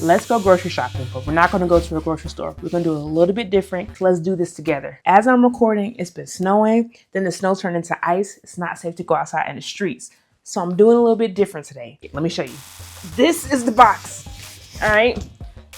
let's go grocery shopping, but we're not gonna go to a grocery store. We're gonna do it a little bit different. Let's do this together. As I'm recording, it's been snowing, then the snow turned into ice. It's not safe to go outside in the streets. So I'm doing a little bit different today. Let me show you. This is the box, all right?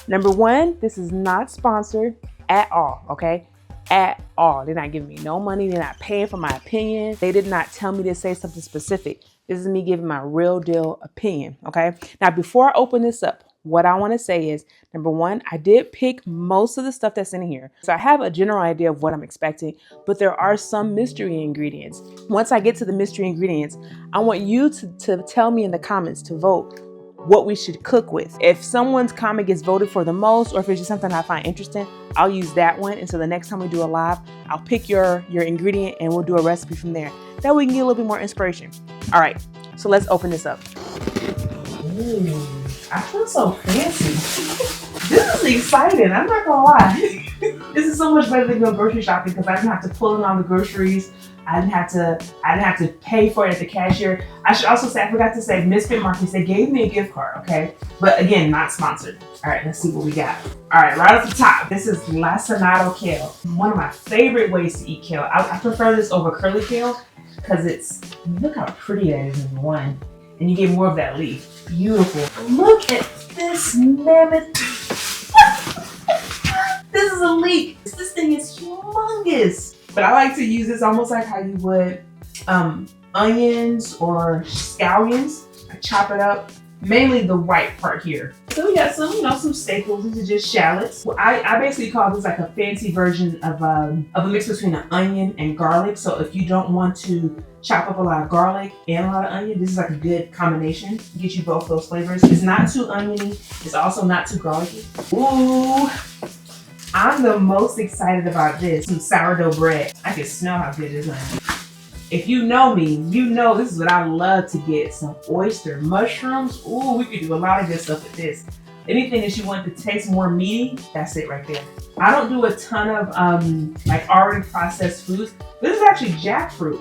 Number one, this is not sponsored at all, okay? At all. They're not giving me no money. They're not paying for my opinion. They did not tell me to say something specific. This is me giving my real deal opinion, okay? Now, before I open this up, what I want to say is, number one, I did pick most of the stuff that's in here. So I have a general idea of what I'm expecting, but there are some mystery ingredients. Once I get to the mystery ingredients, I want you to tell me in the comments to vote what we should cook with. If someone's comment gets voted for the most, or if it's just something I find interesting, I'll use that one. And so the next time we do a live, I'll pick your ingredient and we'll do a recipe from there. That way we can get a little bit more inspiration. All right, so let's open this up. Ooh, I feel so fancy. This is exciting, I'm not gonna lie. This is so much better than going grocery shopping because I didn't have to pull in all the groceries. I didn't have to pay for it at the cashier. I should also say, I forgot to say, Misfits Market, they gave me a gift card, okay? But again, not sponsored. All right, let's see what we got. All right, right off the top, this is lacinato kale. One of my favorite ways to eat kale. I prefer this over curly kale because look how pretty that is, number one. And you get more of that leaf. Beautiful. Look at this mammoth. This is a leek. This thing is humongous. But I like to use this almost like how you would onions or scallions. I chop it up, mainly the white part here. So we got some staples. These are just shallots. I basically call this like a fancy version of a mix between an onion and garlic. So if you don't want to chop up a lot of garlic and a lot of onion, this is like a good combination. Get you both those flavors. It's not too oniony. It's also not too garlicky. Ooh. I'm the most excited about this. Some sourdough bread. I can smell how good it is. If you know me, you know this is what I love to get. Some oyster mushrooms. Ooh, we could do a lot of good stuff with this. Anything that you want to taste more meaty, that's it right there. I don't do a ton of like already processed foods. This is actually jackfruit.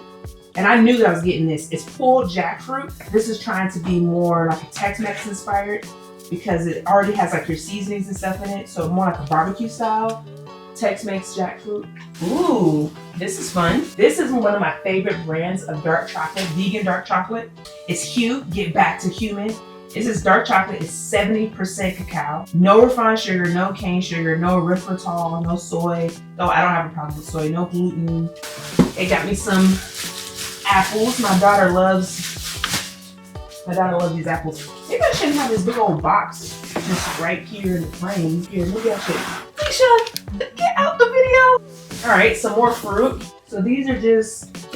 And I knew that I was getting this. It's pulled jackfruit. This is trying to be more like a Tex-Mex inspired, because it already has like your seasonings and stuff in it. So more like a barbecue style Tex-Mex jackfruit. Ooh, this is fun. This is one of my favorite brands of dark chocolate, vegan dark chocolate. It's Hue, get back to human. This is dark chocolate, it's 70% cacao. No refined sugar, no cane sugar, no erythritol, no soy. No, I don't have a problem with soy, no gluten. They got me some apples. My daughter loves these apples. Maybe I shouldn't have this big old box just right here in the frame. Here, maybe I should. Nisha, get out the video. All right, some more fruit. So these are they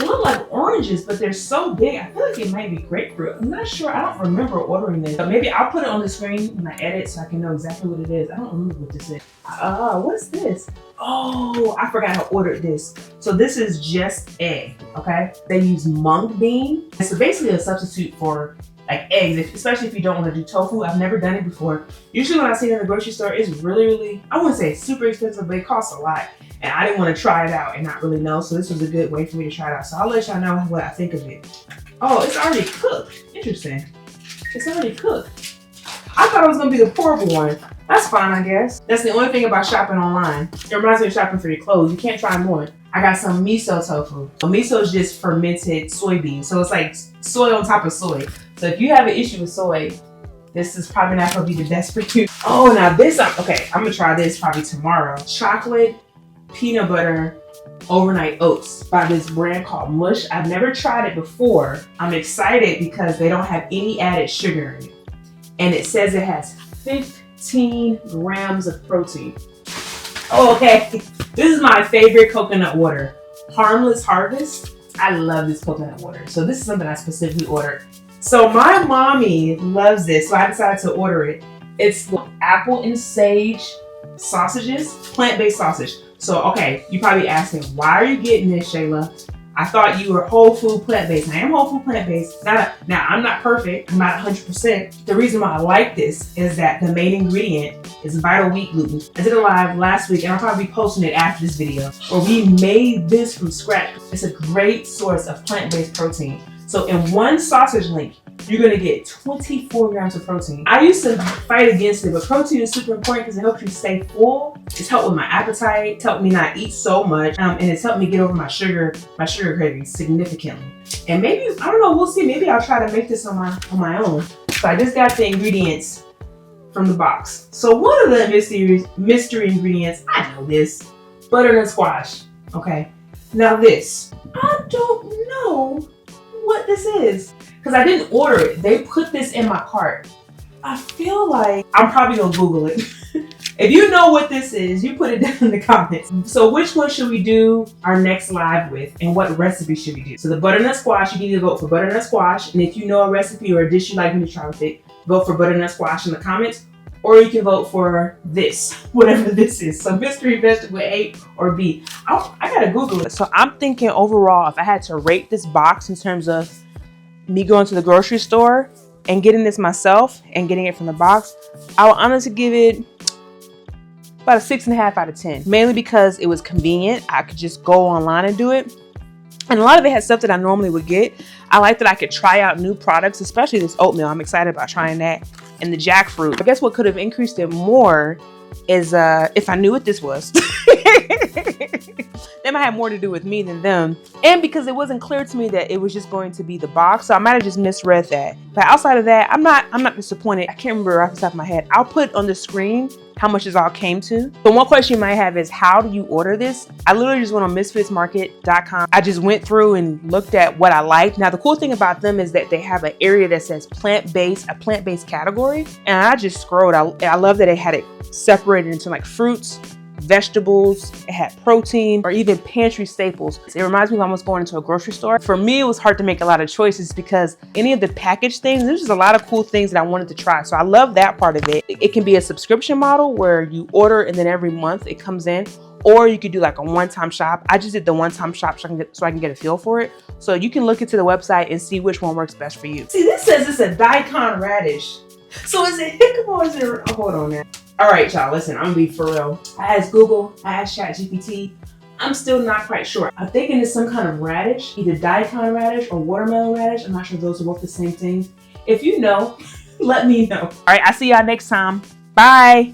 look like oranges, but they're so big. I feel like it might be grapefruit. I'm not sure. I don't remember ordering this. But maybe I'll put it on the screen when I edit so I can know exactly what it is. I don't remember what this is. What's this? Oh, I forgot I ordered this. So this is just egg, okay? They use mung bean. It's basically a substitute for like eggs, especially if you don't want to do tofu. I've never done it before. Usually when I see it in the grocery store, it's really, I wouldn't say it's super expensive, but it costs a lot. And I didn't want to try it out and not really know. So this was a good way for me to try it out. So I'll let y'all know what I think of it. Oh, it's already cooked. Interesting. It's already cooked. I thought it was going to be the portable one. That's fine, I guess. That's the only thing about shopping online. It reminds me of shopping for your clothes. You can't try more. I got some miso tofu. So miso is just fermented soybeans. So it's like soy on top of soy. So if you have an issue with soy, this is probably not going to be the best for you. Oh, now this, okay, I'm going to try this probably tomorrow. Chocolate peanut butter overnight oats by this brand called Mush. I've never tried it before. I'm excited because they don't have any added sugar in it. And it says it has 15 grams of protein. Oh, okay. This is my favorite coconut water. Harmless Harvest. I love this coconut water. So this is something I specifically ordered. So my mommy loves this, so I decided to order it. It's apple and sage sausages, plant-based sausage. So, okay, you're probably asking, why are you getting this, Shayla? I thought you were whole food plant-based. I am whole food plant-based. Now, I'm not perfect. I'm not 100%. The reason why I like this is that the main ingredient is vital wheat gluten. I did a live last week, and I'll probably be posting it after this video, where we made this from scratch. It's a great source of plant-based protein. So in one sausage link, you're gonna get 24 grams of protein. I used to fight against it, but protein is super important because it helps you stay full. It's helped with my appetite. It's helped me not eat so much, and it's helped me get over my sugar cravings significantly. And maybe, I don't know, we'll see. Maybe I'll try to make this on my own. So I just got the ingredients from the box. So one of the mystery ingredients, I know this, butternut squash. Okay. Now this, I don't know what this is because I didn't order it. They put this in my cart. I feel like I'm probably gonna Google it. If you know what this is, you put it down in the comments. So which one should we do our next live with, and what recipe should we do? So the butternut squash, you can either vote for butternut squash, and if you know a recipe or a dish you'd like me to try with it, vote for butternut squash in the comments, or you can vote for this, whatever this is. So mystery vegetable A or B. I gotta Google it. So I'm thinking overall, if I had to rate this box in terms of me going to the grocery store and getting this myself and getting it from the box, I would honestly give it about a 6.5 out of 10. Mainly because it was convenient. I could just go online and do it. And a lot of it had stuff that I normally would get. I like that I could try out new products, especially this oatmeal. I'm excited about trying that. And the jackfruit. I guess what could have increased it more is if I knew what this was. They might have more to do with me than them. And because it wasn't clear to me that it was just going to be the box. So I might have just misread that. But outside of that, I'm not disappointed. I can't remember off the top of my head. I'll put on the screen how much this all came to. But one question you might have is, how do you order this? I literally just went on misfitsmarket.com. I just went through and looked at what I liked. Now, the cool thing about them is that they have an area that says plant-based, a plant-based category. And I just scrolled. I love that they had it separated into like fruits, vegetables, it had protein, or even pantry staples. It reminds me of almost going into a grocery store. For me, it was hard to make a lot of choices because any of the packaged things, there's just a lot of cool things that I wanted to try. So I love that part of it. It can be a subscription model where you order and then every month it comes in, or you could do like a one-time shop. I just did the one-time shop so I can get a feel for it. So you can look into the website and see which one works best for you. See, this says it's a daikon radish. So is it jicama or is it, oh, hold on now. All right, y'all, listen, I'm gonna be for real. I asked Google, I asked ChatGPT. I'm still not quite sure. I'm thinking it's some kind of radish, either daikon radish or watermelon radish. I'm not sure those are both the same thing. If you know, let me know. All right, I'll see y'all next time. Bye.